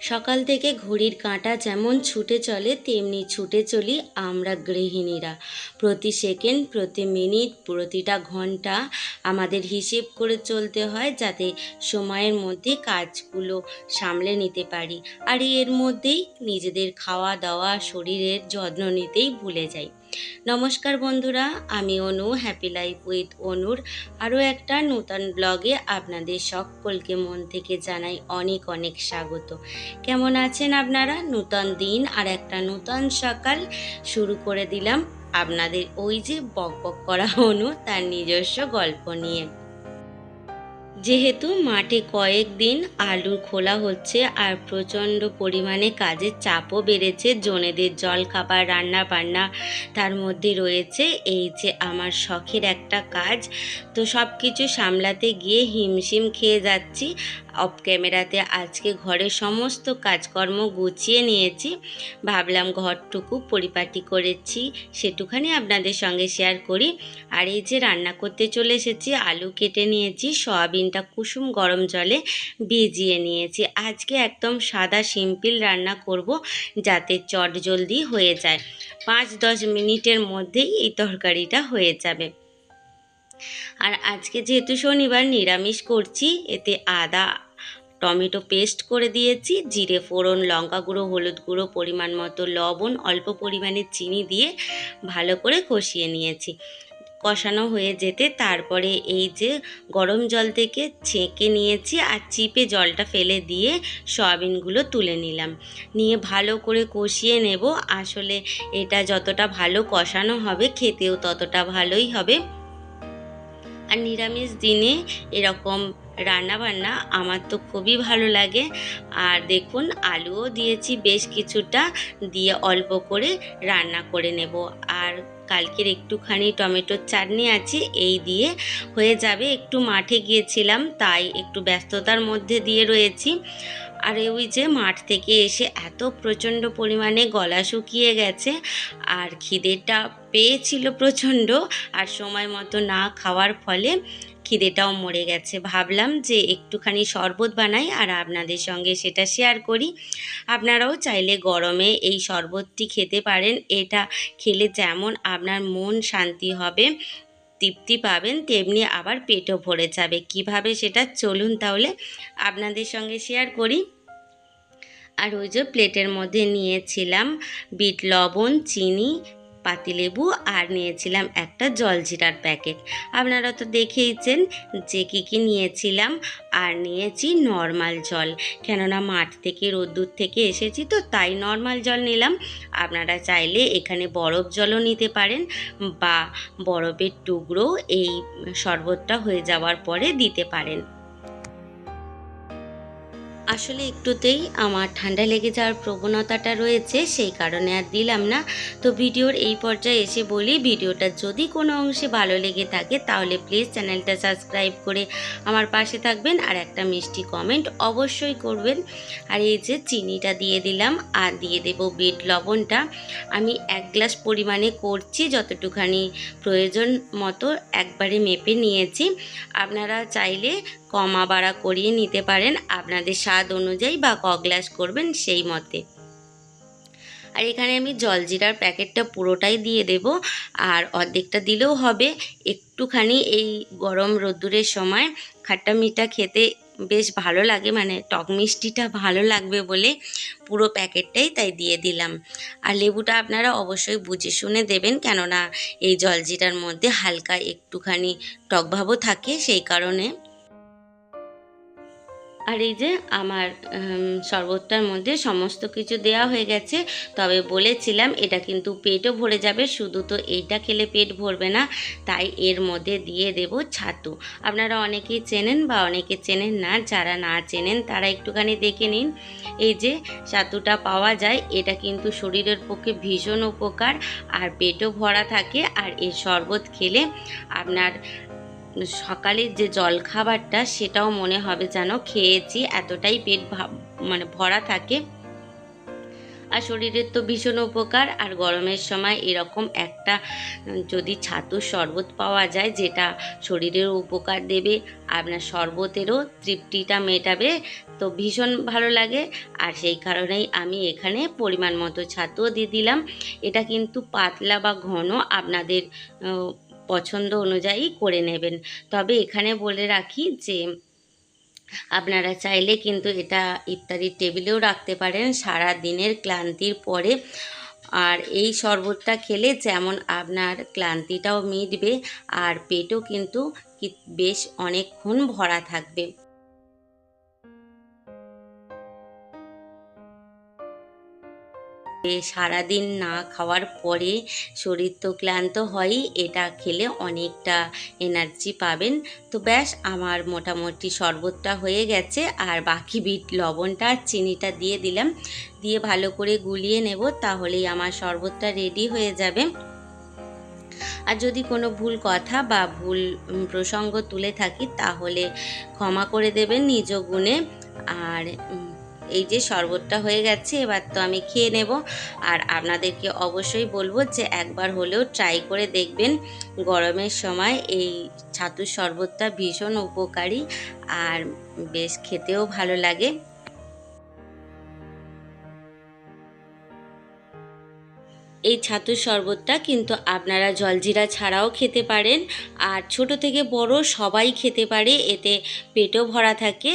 সকাল থেকে ঘড়ির কাঁটা যেমন ছুটে চলে তেমনি ছুটে চলি আমরা গৃহিণীরা। প্রতি সেকেন্ড, প্রতি মিনিট, প্রতিটা ঘন্টা আমাদের হিসেব করে চলতে হয়, যাতে সময়ের মধ্যে কাজগুলো সামলে নিতে পারি। আর এর মধ্যেই নিজেদের খাওয়া দাওয়া, শরীরের যত্ন নিতেই ভুলে যাই। নমস্কার বন্ধুরা, আমি অনু, হ্যাপি লাইফ উইথ অনুর আরও একটা নূতন ব্লগে আপনাদের সকলকে মন থেকে জানাই অনেক অনেক স্বাগত। কেমন আছেন আপনারা? নূতন দিন আর একটা নূতন সকাল শুরু করে দিলাম আপনাদের ওই যে বক বক করা অনু তার নিজস্ব গল্প নিয়ে। যেহেতু মাঠে কয়েকদিন আলু খোলা হচ্ছে আর প্রচণ্ড পরিমাণে কাজের চাপও বেড়েছে, জনেদের জল খাবার, রান্না বান্না, তার মধ্যে রয়েছে এই যে আমার শখের একটা কাজ। তো সব কিছু সামলাতে গিয়ে হিমশিম খেয়ে যাচ্ছি। অফ ক্যামেরাতে আজকে ঘরের সমস্ত কাজকর্ম গুছিয়ে নিয়েছি, ভাবলাম ঘরটুকু পরিপাটি করেছি সেটুখানি আপনাদের সঙ্গে শেয়ার করি। আর এই যে রান্না করতে চলে এসেছি, আলু কেটে নিয়েছি, সয়াবিনটা কুসুম গরম জলে ভিজিয়ে নিয়েছি। আজকে একদম সাদা সিম্পল রান্না করব, যাতে চটজলদি হয়ে যায়। 5-10 মিনিটের মধ্যেই এই তরকারিটা হয়ে যাবে। আর আজকে যেহেতু শনিবার নিরামিষ করছি, এতে আদা টমেটো পেস্ট করে দিয়েছি, জিরে ফোড়ন, লঙ্কা গুঁড়ো, হলুদ গুঁড়ো, পরিমাণ মতো লবণ, অল্প পরিমাণে চিনি দিয়ে ভালো করে কষিয়ে নিয়েছি। কষানো হয়ে যেতে তারপরে এই যে গরম জল থেকে ছেঁকে নিয়েছি আর চিপে জলটা ফেলে দিয়ে সয়াবিনগুলো তুলে নিলাম, নিয়ে ভালো করে কষিয়ে নেব। আসলে এটা যতটা ভালো কষানো হবে খেতেও ততটা ভালোই হবে। আর নিরামিষ দিনে এরকম রান্নাবান্না আমার তো খুবই ভালো লাগে। আর দেখুন আলুও দিয়েছি বেশ কিছুটা, দিয়ে অল্প করে রান্না করে নেব। আর কালকের একটুখানি টমেটোর চাটনি আছে, এই দিয়ে হয়ে যাবে। একটু মাঠে গিয়েছিলাম, তাই একটু ব্যস্ততার মধ্যে দিয়ে রয়েছি। আর ওই যে মাঠ থেকে এসে এত প্রচণ্ড পরিমাণে গলা শুকিয়ে গেছে, আর খিদেটা পেয়েছিল প্রচণ্ড, আর সময় মতো না খাওয়ার ফলে খিদেটাও মরে গেছে। ভাবলাম যে একটুখানি শরবত বানাই আর আপনাদের সঙ্গে সেটা শেয়ার করি। আপনারাও চাইলে গরমে এই শরবতটি খেতে পারেন। এটা খেলে যেমন আপনার মন শান্তি হবে, তৃপ্তি পাবেন, তেমনি আবার পেটও ভরে যাবে। কিভাবে সেটা চলুন তাহলে আপনাদের সঙ্গে শেয়ার করি। আর ওই যে প্লেটের মধ্যে নিয়েছিলাম বিট লবণ, চিনি, পাতিলেবু, আর নিয়েছিলাম একটা জলজিরার প্যাকেট। আপনারা তো দেখেইছেন যে কী নিয়েছিলাম। আর নিয়েছি নর্মাল জল, কেননা মাঠ থেকে রোদ্দুর থেকে এসেছি তো, তাই নর্মাল জল নিলাম। আপনারা চাইলে এখানে বরফ জলও নিতে পারেন, বা বরফের টুকরো এই শরবতটা হয়ে যাওয়ার পরে দিতে পারেন। আসলে একটুতেই আমার ঠান্ডা লেগে যাওয়ার প্রবণতাটা রয়েছে, সেই কারণে আর দিলাম না। তো ভিডিওর এই পর্যায়ে এসে বলি, ভিডিওটা যদি কোনো অংশে ভালো লেগে থাকে তাহলে প্লিজ চ্যানেলটা সাবস্ক্রাইব করে আমার পাশে থাকবেন, আর একটা মিষ্টি কমেন্ট অবশ্যই করবেন। আর এই যে চিনিটা দিয়ে দিলাম, আর দিয়ে দেব বিট লবণটা। আমি 1 গ্লাস পরিমাণে করছি, যতটুখানি প্রয়োজন মতো একবারে মেপে নিয়েছি। আপনারা চাইলে কমা বাড়া করিয়ে নিতে পারেন আপনাদের স্বাদ অনুযায়ী, বা ক গ্লাস করবেন সেই মতে। আর এখানে আমি জলজিরার প্যাকেটটা পুরোটাই দিয়ে দেব, আর অর্ধেকটা দিলেও হবে। একটুখানি এই গরম রোদ্দুরের সময় খাট্টা মিঠা খেতে বেশ ভালো লাগে, মানে টক মিষ্টিটা ভালো লাগবে বলে পুরো প্যাকেটটাই তাই দিয়ে দিলাম। আর লেবুটা আপনারা অবশ্যই বুঝে শুনে দেবেন, কেননা এই জলজিরার মধ্যে হালকা একটুখানি টকভাবও থাকে, সেই কারণে। আর এই যে আমার শরবতটার মধ্যে সমস্ত কিছু দেওয়া হয়ে গেছে। তবে বলেছিলাম এটা কিন্তু পেটও ভরে যাবে, শুধু তো এইটা খেলে পেট ভরবে না, তাই এর মধ্যে দিয়ে দেব ছাতু। আপনারা অনেকেই চেনেন বা অনেকে চেনেন না, যারা না চেনেন তারা একটুখানি দেখে নিন। এই যে ছাতুটা পাওয়া যায়, এটা কিন্তু শরীরের পক্ষে ভীষণ উপকার, আর পেটও ভরা থাকে। আর এই শরবত খেলে আপনার সকালের যে জলখাবারটা সেটাও মনে হবে যেন খেয়েছি, এতটাই পেট মানে ভরা থাকে। আর শরীরের তো ভীষণ উপকার। আর গরমের সময় এরকম একটা যদি ছাতুর শরবত পাওয়া যায় যেটা শরীরেরও উপকার দেবে, আপনার শরবতেরও তৃপ্তিটা মেটাবে, তো ভীষণ ভালো লাগে। আর সেই কারণেই আমি এখানে পরিমাণ মতো ছাতুও দিয়ে দিলাম। এটা কিন্তু পাতলা বা ঘন আপনাদের পছন্দ অনুযায়ী করে নেবেন। তবে এখানে বলে রাখি যে আপনারা চাইলে কিন্তু এটা ইফতারির টেবিলেও রাখতে পারেন সারা দিনের ক্লান্তির পরে। আর এই শরবতটা খেলে যেমন আপনার ক্লান্তিটাও মিটবে আর পেটও কিন্তু বেশ অনেকক্ষণ ভরা থাকবে। সারাদিন না খাওয়ার পরে শরীর তো ক্লান্ত হয়ই, এটা খেলে অনেকটা এনার্জি পাবেন। তো ব্যাস আমার মোটামুটি শরবতটা হয়ে গেছে। আর বাকি বিট লবণটা আর চিনিটা দিয়ে দিলাম, দিয়ে ভালো করে গুলিয়ে নেব, তাহলেই আমার শরবতটা রেডি হয়ে যাবে। আর যদি কোনো ভুল কথা বা ভুল প্রসঙ্গ তুলে থাকি তাহলে ক্ষমা করে দেবেন নিজ গুণে। আর এই যে শরবতটা হয়ে গেছে, এবার তো আমি খেয়ে নেব। আর আপনাদেরকে অবশ্যই বলবো যে একবার হলেও ট্রাই করে দেখবেন। গরমের সময় এই ছাতুর শরবতটা ভীষণ উপকারী আর বেশ খেতেও ভালো লাগে। এই ছাতুর শরবতটা কিন্তু আপনারা জলজিরা ছাড়াও খেতে পারেন। আর ছোট থেকে বড় সবাই খেতে পারে, এতে পেটও ভরা থাকে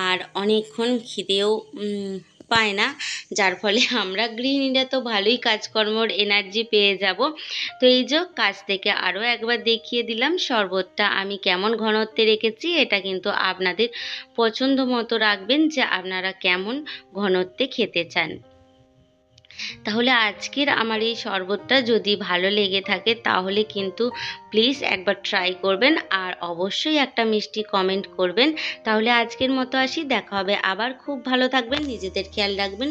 আর অনেকক্ষণ খিদেও পায় না, যার ফলে আমরা গৃহিণীরা তো ভালোই কাজকর্মর এনার্জি পেয়ে যাব। তো এই যে কাছ থেকে আরও একবার দেখিয়ে দিলাম শরবতটা আমি কেমন ঘনত্বে রেখেছি। এটা কিন্তু আপনাদের পছন্দ মতো রাখবেন যে আপনারা কেমন ঘনত্বে খেতে চান। তাহলে আজকের আমার এই শরবতটা যদি ভালো লেগে থাকে তাহলে কিন্তু প্লিজ একবার ট্রাই করবেন আর অবশ্যই একটা মিষ্টি কমেন্ট করবেন। তাহলে আজকের মতো আসি, দেখা হবে আবার। খুব ভালো থাকবেন, নিজেদের খেয়াল রাখবেন।